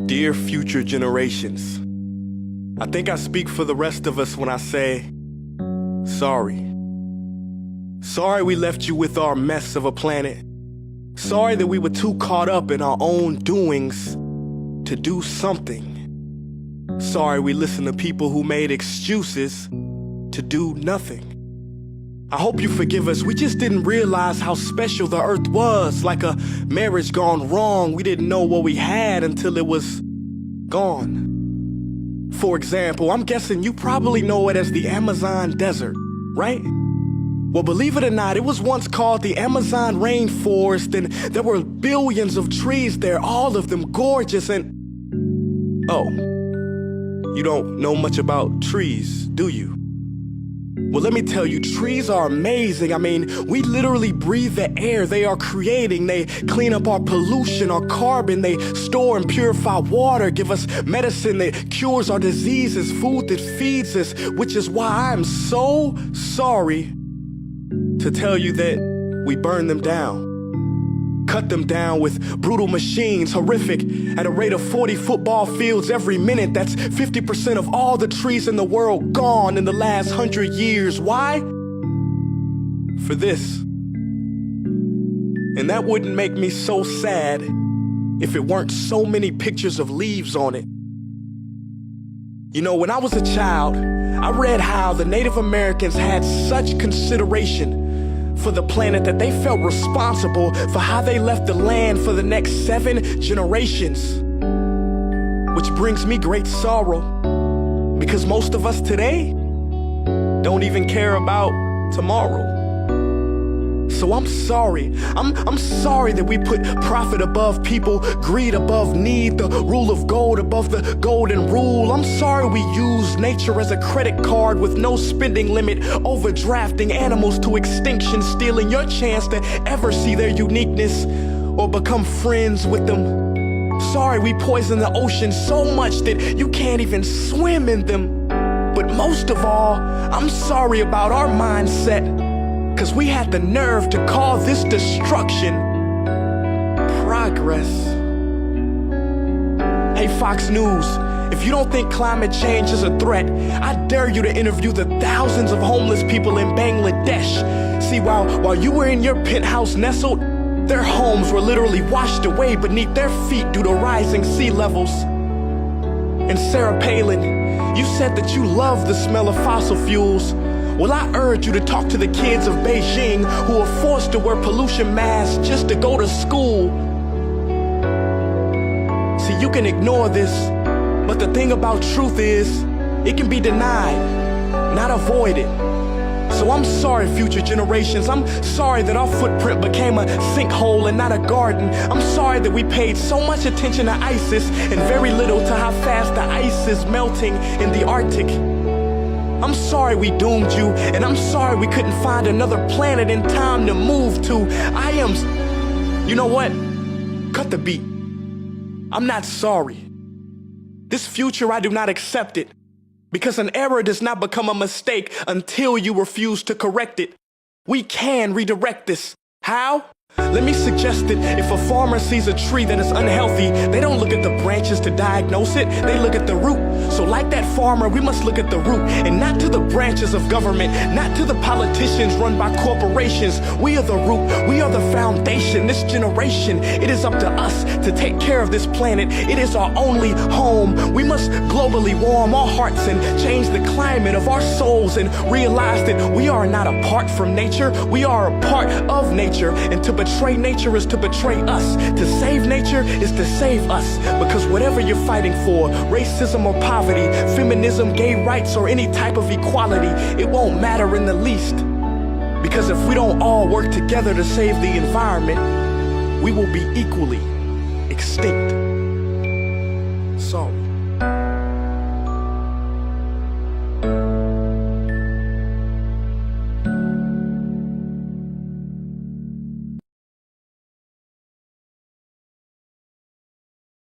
Dear future generations, I think I speak for the rest of us when I say, sorry. Sorry we left you with our mess of a planet. Sorry that we were too caught up in our own doings to do something. Sorry we listened to people who made excuses to do nothing. I hope you forgive us. We just didn't realize how special the earth was. Like a marriage gone wrong, we didn't know what we had until it was gone. For example, I'm guessing you probably know it as the Amazon desert, right? Well, believe it or not, it was once called the Amazon rainforest, and there were billions of trees there, all of them gorgeous. And oh, you don't know much about trees, do you? Well, let me tell you, trees are amazing. I mean, we literally breathe the air they are creating. They clean up our pollution, our carbon. They store and purify water, give us medicine that cures our diseases, food that feeds us, which is why I'm so sorry to tell you that we burn them down. Cut them down with brutal machines, horrific, at a rate of 40 football fields every minute. That's 50% of all the trees in the world gone in the last 100 years. Why? For this. And that wouldn't make me so sad if it weren't so many pictures of leaves on it. You know, when I was a child, I read how the Native Americans had such consideration for the planet that they felt responsible for how they left the land for the next 7 generations. Which brings me great sorrow, because most of us today don't even care about tomorrow. So I'm sorry. I'm sorry that we put profit above people, greed above need, the rule of gold above the golden rule. I'm sorry we use nature as a credit card with no spending limit, overdrafting animals to extinction, stealing your chance to ever see their uniqueness or become friends with them. Sorry we poison the ocean so much that you can't even swim in them. But most of all, I'm sorry about our mindset, 'cause we had the nerve to call this destruction progress. Hey Fox News, if you don't think climate change is a threat, I dare you to interview the thousands of homeless people in Bangladesh. See, while you were in your penthouse nestled, their homes were literally washed away beneath their feet due to rising sea levels. And Sarah Palin, you said that you love the smell of fossil fuels. Well, I urge you to talk to the kids of Beijing who are forced to wear pollution masks just to go to school. See, you can ignore this, but the thing about truth is, it can be denied, not avoided. So I'm sorry, future generations. I'm sorry that our footprint became a sinkhole and not a garden. I'm sorry that we paid so much attention to ISIS and very little to how fast the ice is melting in the Arctic. I'm sorry we doomed you, and I'm sorry we couldn't find another planet in time to move to. You know what? Cut the beat. I'm not sorry. This future, I do not accept it, because an error does not become a mistake until you refuse to correct it. We can redirect this. How? Let me suggest that if a farmer sees a tree that is unhealthy, they don't look at the branches to diagnose it, they look at the root. So like that farmer, we must look at the root, and not to the branches of government, not to the politicians run by corporations. We are the root, we are the foundation. This generation, it is up to us to take care of this planet. It is our only home. We must globally warm our hearts and change the climate of our souls and realize that we are not apart from nature, we are a part of nature. And to betray nature is to betray us. To save nature is to save us. Because whatever you're fighting for, racism or poverty, feminism, gay rights, or any type of equality, it won't matter in the least. Because if we don't all work together to save the environment, we will be equally extinct. Sorry.